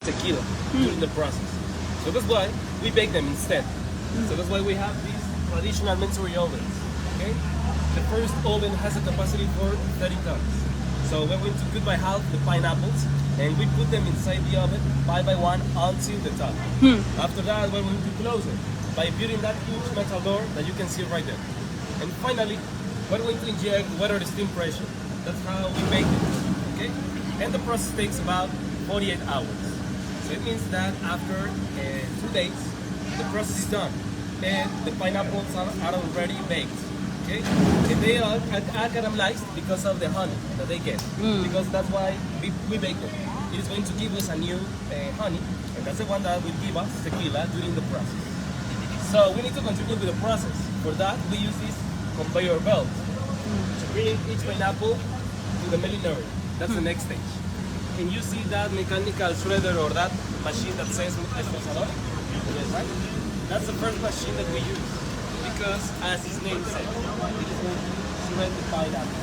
tequila during the process. So that's why we bake them instead. So that's why we have these traditional Mensory ovens. Okay? The first oven has a capacity for 30 tons. So we're going to cut by half the pineapples and we put them inside the oven 5 by 1 until the top. After that, we're going to close it by building that huge metal door that you can see right there. And finally, we're going to inject water steam pressure. That's how we bake it. Okay? And the process takes about 48 hours. So it means that after 2 days, the process is done. And the pineapples are already baked. Okay? And they are caramelized because of the honey that they get. Because that's why we bake them. It is going to give us a new honey, and that's the one that will give us tequila during the process. So we need to continue with the process. For that, we use this conveyor belt to bring each pineapple to the milling area. That's the next stage. Can you see that mechanical shredder or that machine that says espresso? Yes, right? That's the first machine that we use because, as its name says, it is going to shred the pineapple.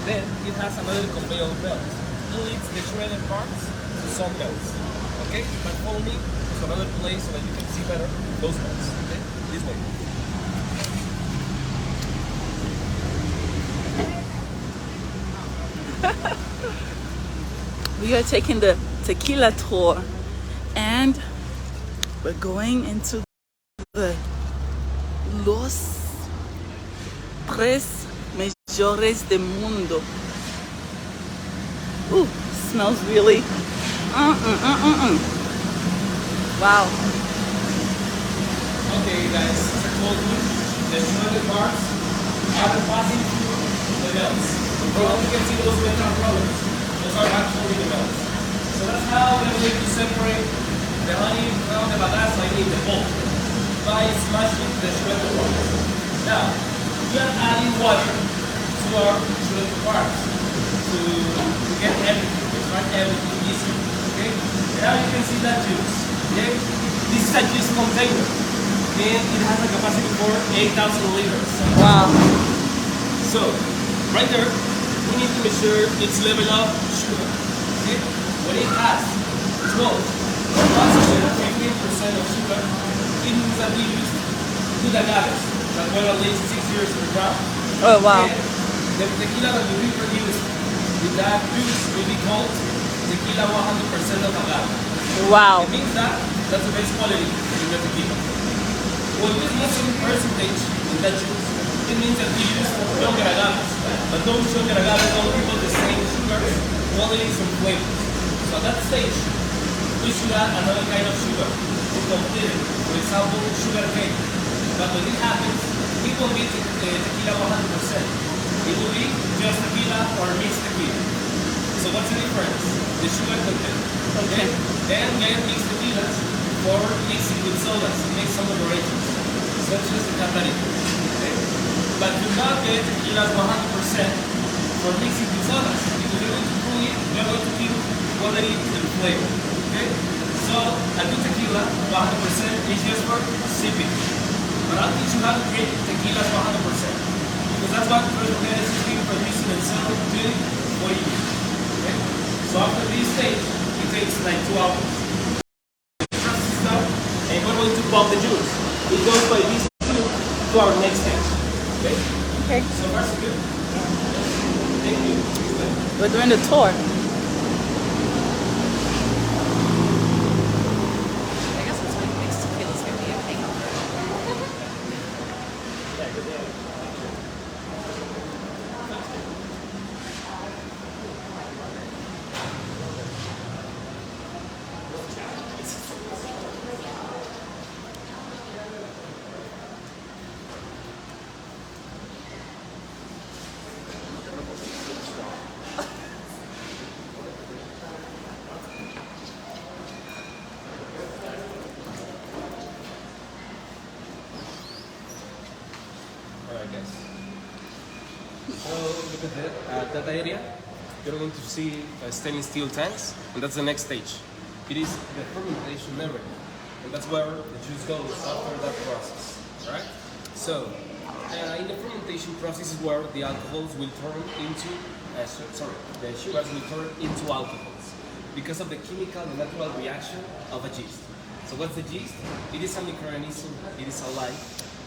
Then it has another conveyor belt. It leads the shredded parts to some belts. Okay? But follow me to another place so that you can see better those belts. Okay? This way. We are taking the tequila tour and we're going into the Los Tres Mejores del Mundo. Ooh, smells really. Wow. Okay, guys, as I told you, the shredded parts are passing through the belts. You can see those metal rollers. Those are actually the belts. So that's how we're going to separate the honey from the bagasse in the bowl by smashing the shredded parts. Now, we are adding water to our shredded parts to get everything, to extract everything easy. Okay? And now you can see that juice. Okay? This is a juice container. And it has a capacity for 8,000 liters. Wow. So, right there, we need to measure its level of sugar. Okay? What it has is gold. Concentrated 15% of sugar. It means that we use good agaves that were at least 6 years in the ground. Oh, wow. And the tequila that will be produced with that juice will be called tequila 100% of agave. Wow. It means that that's the best quality in the tequila. Well, this missing percentage in that juice, it means that we use younger agaves. But those younger agaves don't give us the same sugar, qualities, and flavors. So at that stage, we should add another kind of sugar to complete it. For example, sugar cane. But when it happens, it won't be tequila 100%. It will be just tequila or mixed tequila. So what's the difference? The sugar content. Okay. Then get mixed tequilas or mixing with sodas to make some operations, such as the catalytic. Okay? But do not get tequilas 100% for mixing with sodas, because you're going to cool it, you're going to keep quality and flavor. Okay? So a good tequila 100% is just for sipping. But I don't think you have to get tequilas 100%. Because that's what Puerto Rico is being producing and selling to for years. Okay? So after this stage, it takes like 2 hours. And we're going to pump the juice. It goes by this tube to our next stage. Okay? Okay. So far, so good. Thank you. We're doing the tour. I guess that's what mixed tequila's gonna be a hangover. Alright, guys. So look at that area. You're going to see stainless steel tanks, and that's the next stage. It is the fermentation membrane, and that's where the juice goes after that process. Alright? So, in the fermentation process is where the alcohols will turn into, the sugars will turn into alcohols. because of the chemical and natural reaction of a yeast. So what's the yeast? It is a microorganism, it is alive,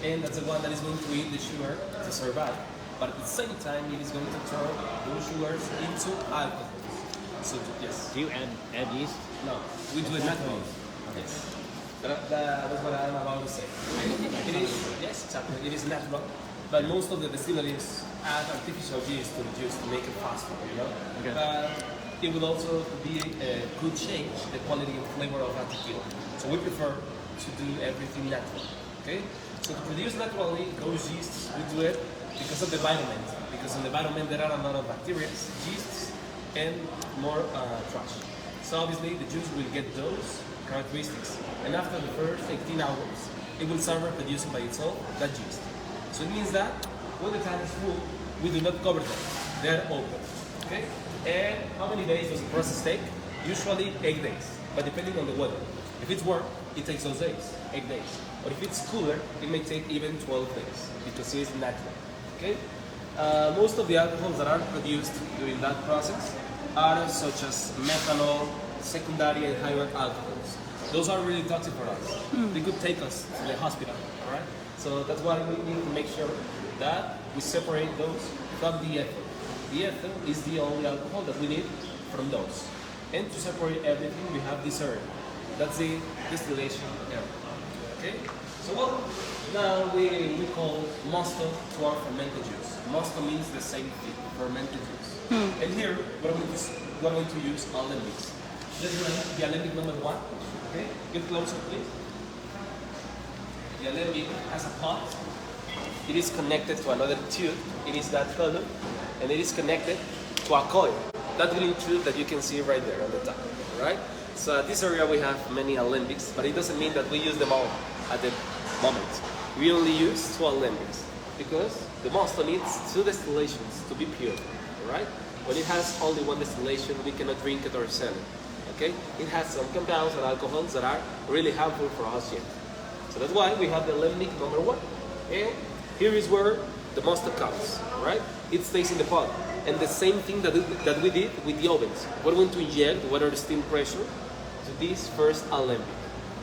and that's the one that is going to eat the sugar to survive. But at the same time, it is going to turn those sugars into alcohol. So yes. Do you add yeast? No, we do it naturally. Yes. That's what I'm about to say. It is, yes, exactly. It is natural, but most of the distilleries add artificial yeast to the juice to make it faster, you know? Okay. But it will also be could change the quality and flavor of a tequila. So we prefer to do everything natural. Okay? So to produce naturally those yeasts, we do it because of the environment. Because in the environment there are a lot of bacteria, yeasts, and more trash. So obviously the juice will get those characteristics. And after the first 18 hours, it will start reproducing by itself that yeast. So it means that when the tank is full, we do not cover them. They're open. Okay? And how many days does the process take? Usually 8 days, but depending on the weather. If it's warm, it takes those days, 8 days. But if it's cooler, it may take even 12 days because it is natural. Okay? Most of the alcohols that are produced during that process are such as methanol, secondary and higher alcohols. Those are really toxic for us. They could take us to the hospital, all right? So that's why we need to make sure that we separate those from the ethyl. The ethyl is the only alcohol that we need from those. And to separate everything, we have this area. That's the distillation area. Okay? So what now we call mosto to our fermented juice. Mosto means the same thing, fermented juice. And here, we're going to use alembics. Let's do the alembic number 1. Okay? Get closer, please. The alembic has a pot. It is connected to another tube. It is that color. And it is connected to a coil. That green tube that you can see right there on the top. Right? So at this area we have many alembics, but it doesn't mean that we use them all at the moment. We only use 2 alembics because the mosto needs 2 distillations to be pure. Right? When it has only 1 distillation, we cannot drink it or sell it. Okay? It has some compounds and alcohols that are really harmful for us yet. So that's why we have the alembic number 1. And here is where the mosto comes, right? It stays in the pot. And the same thing that we did with the ovens. We're going to inject water steam pressure to this first alembic.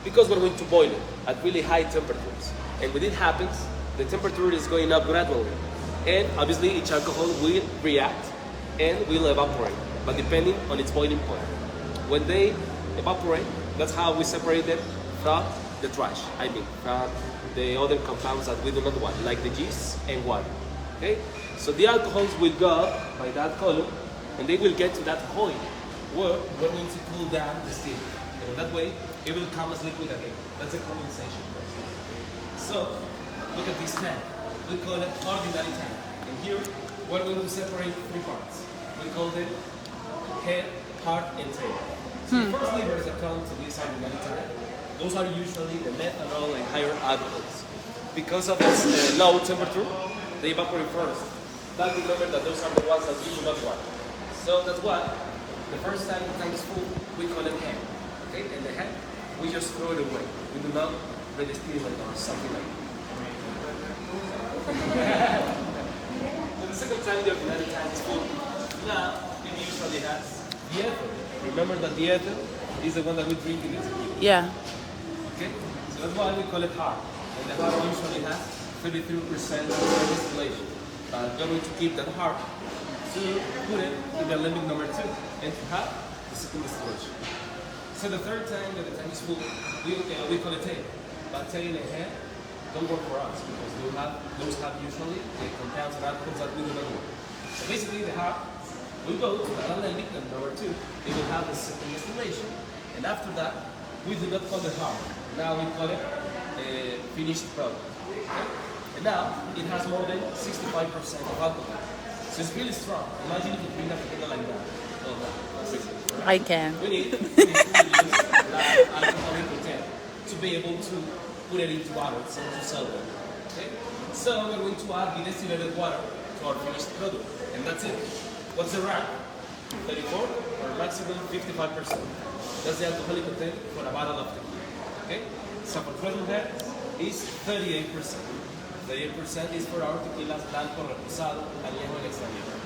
Because we're going to boil it at really high temperatures. And when it happens, the temperature is going up gradually. And obviously each alcohol will react and will evaporate, but depending on its boiling point. When they evaporate, that's how we separate them from the trash, from the other compounds that we do not want, like the yeast and water. Okay? So the alcohols will go up by that column, and they will get to that point where we're going to cool down the steam. And that way, it will come as liquid again. That's a condensation process. So, look at this tank. We call it ordinary tank. And here, we're going to separate 3 parts. We call them head, heart, and tail. So the first levers that come to this ordinary tank, those are usually the methanol and higher alcohols. Because of its low temperature, they evaporate first. But remember that those are the ones that we do not want. So that's why the first time the tank is full, we call it head. Okay? And the head, we just throw it away. We do not redistill it or something like that. So the second time the ordinary tank is full, now it usually has the ethyl. Remember that the ethyl is the one that we drink in the tequila. Yeah. Okay? So that's why we call it hard. And the hard usually has 33% distillation. We're going to keep that hard to put it in the alembic number 2 and to have the second distillation. So the third time that the tank is full, we call it tail. But tail and head don't work for us because those have usually the compounds and alcohols that we do not want. So basically the heart will go to the alembic number 2. It will have the second distillation, and after that we do not call it heart. Now we call it a finished product. Okay? And now it has more than 65% of alcohol. So it's really strong. Imagine if you drink a tequila like that. Oh, no. I can. We need to use that alcoholic content to be able to put it into bottles and to sell them. Okay? So we're going to add the distilled water to our finished product. And that's it. What's the rank? 34 or maximum 55%. That's the alcoholic content for a bottle of tequila. Okay? So for 12 head is 38%. 38% is for our tequilas blanco, reposado, añejo, and extranjero.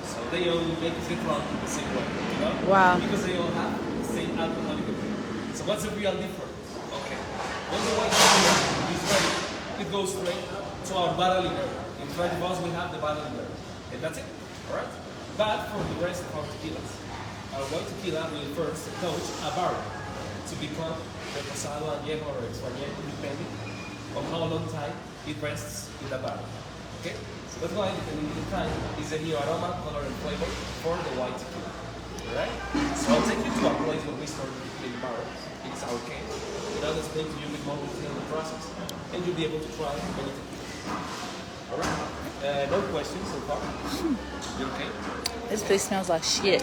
So they all make it drunk the same way, you know? Wow. Because they all have alcoholic liquor. So what's the real difference? Okay. Once the white tequila is ready, it goes straight to our bottling area. In front of us we have the bottling area. And that's it. Alright? But for the rest of our tequilas, our white tequila will first touch a barrel to become reposado, añejo, or extrañejo, depending on how long time it rests in the barrel. Okay? So that's why, depending on the time, is the new aroma, color, and flavor for the white tequila. Alright? So I'll take you to a place where we store the barrels. It's our case. And I'll explain to you with more detail the process. And you'll be able to try many tequilas. Alright? No questions so far? You okay? This place smells like shit.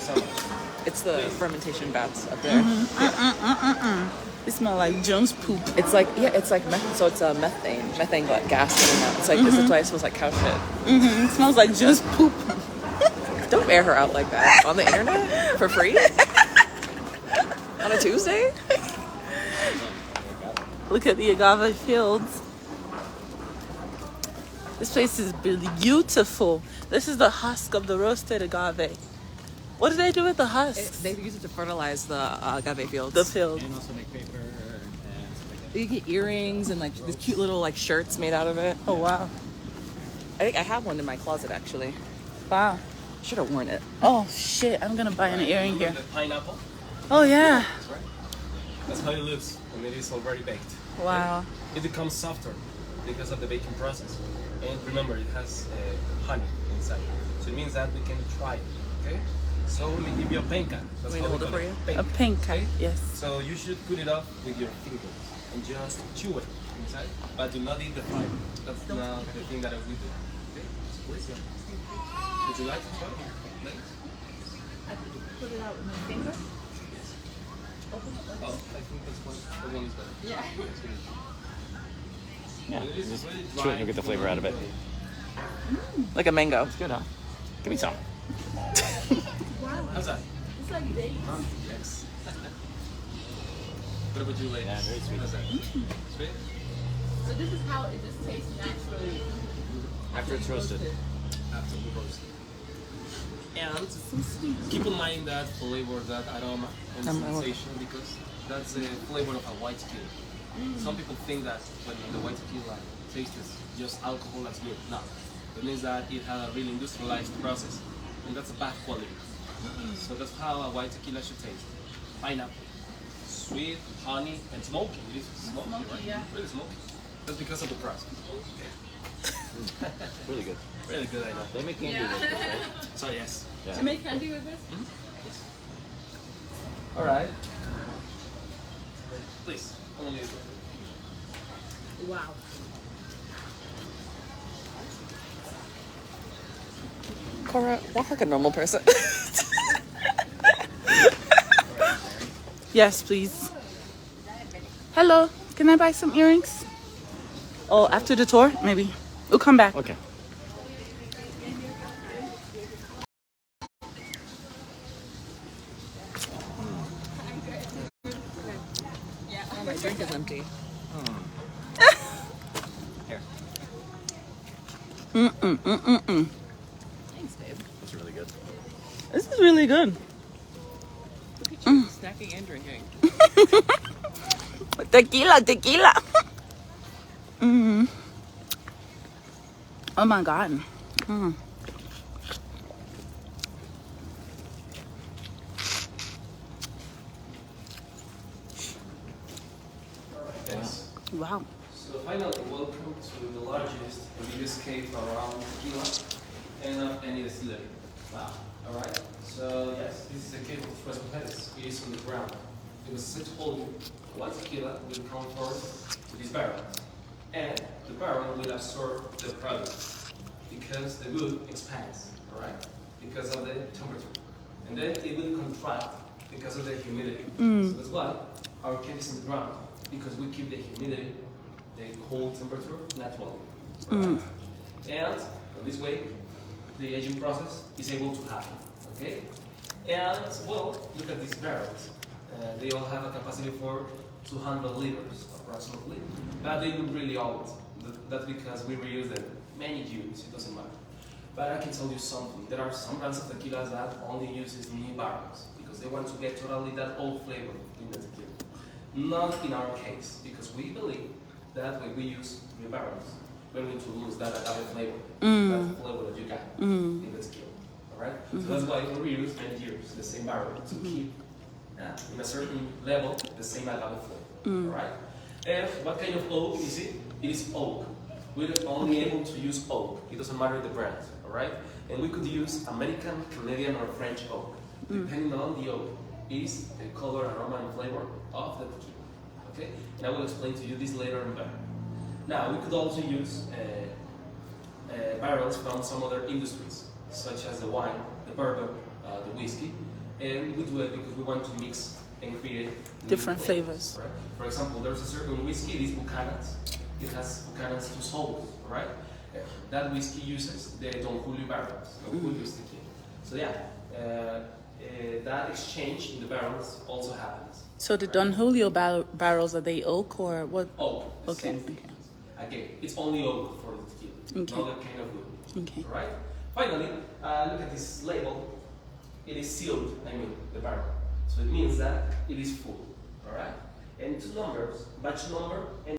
It's the fermentation vats up there. It smells like Jones poop. It's like it's like so it's a methane gas coming out. It's like this is why it smells like cow shit. It smells like Jones poop. Don't air her out like that on the internet for free on a Tuesday. Look at the agave fields. This place is beautiful. This is the husk of the roasted agave. What do they do with the husk? They use it to fertilize the agave fields. The field. And also make paper and stuff like that. You get earrings and like these cute little like shirts made out of it. Oh wow. I think I have one in my closet actually. Wow. Should have worn it. Oh shit, I'm gonna buy an earring here. The pineapple. Oh yeah. That's right. That's how it looks when it is already baked. Wow. It becomes softer because of the baking process. And remember, it has honey inside. So it means that we can try it, okay? So let me give you a penca. That's Want me to how we hold it call for you? A penca, okay? yes. So you should put it up with your fingers and just chew it inside. But do not eat the fiber. That's not the thing that I would do. Okay? So please, yeah. Would you like to try? Please. I could put it out with my finger. Oh, I think that's one. The one is better. Yeah. Yeah, It is just really chew it dry. and get the flavor out of it. Like a mango. It's good, huh? Give me some. How's that? It's like dates. Huh? Yes. What about you, ladies? Yeah, very sweet. How's that? Sweet? So this is how it just tastes naturally. After it's roasted. After we roast it. And keep in mind that flavor, that aroma and sensation, because that's the flavor of a white tequila. Some people think that when the white tequila tastes just alcohol, that's good. No. It means that it had a really industrialized process, and that's a bad quality. So that's how a white tequila should taste. Pineapple, sweet, honey, and smoky. It is smoky, right? yeah. Really smoky. That's because of the process. Really good. Really good, I know. They make candy with this, right? So yes. Yeah. You make candy with this? All right. Please. I'm gonna leave it. Wow. Cora, walk like a normal person. Yes, please. Hello, can I buy some earrings? Oh, after the tour, maybe. We'll come back. Okay. My drink is empty. Here. Thanks, babe. That's really good. This is really good. Look at you snacking and drinking. Tequila, tequila. Oh my God. Yes. Wow. So finally, welcome to the largest and biggest cave around tequila and of any distillery. Wow. All right. So yes, this is the cave of Tres Mujeres. It is on the ground. It was set to hold one tequila will come forth to this barrel, and the barrel will absorb the product because the wood expands. All right. Because of the temperature, and then it will contract because of the humidity. So that's why our cave is in the ground, because we keep the humidity, the cold temperature naturally. Right? And in this way, the aging process is able to happen. Okay? And well, look at these barrels. They all have a capacity for 200 liters approximately, but they don't really old. That's because we reuse them many years, it doesn't matter. But I can tell you something. There are some brands of tequilas that only uses new barrels, because they want to get totally that oak flavor in the tequila. Not in our case, because we believe that when we use new barrels, we're going to lose that agave flavor, that flavor that you got in the tequila. All right? So that's why we reuse many years the same barrel to keep in a certain level the same agave flavor. All right? And what kind of oak is it? It is oak. We're only able to use oak. It doesn't matter the brand. All right? And we could use American, Canadian, or French oak. Depending on the oak, is the color, aroma, and flavor of the tequila. Okay? And I will explain to you this later on better. Now, we could also use barrels from some other industries, such as the wine, the bourbon, the whiskey, and we do it because we want to mix and create Different flavors. Right? For example, there's a certain whiskey, it is Buchanan's. It has Buchanan's 2 souls, right? That whiskey uses the Don Julio barrels, Don Julio's tequila. So yeah, that exchange in the barrels also happens. So the Don Julio barrels, are they oak or what? Oak. the Okay. same thing. Again, it's only oak for the tequila, Okay. not that kind of wood. Okay. All right. Finally, look at this label. It is sealed. I mean, the barrel. So it means that it is full. All right. And 2 numbers, batch number and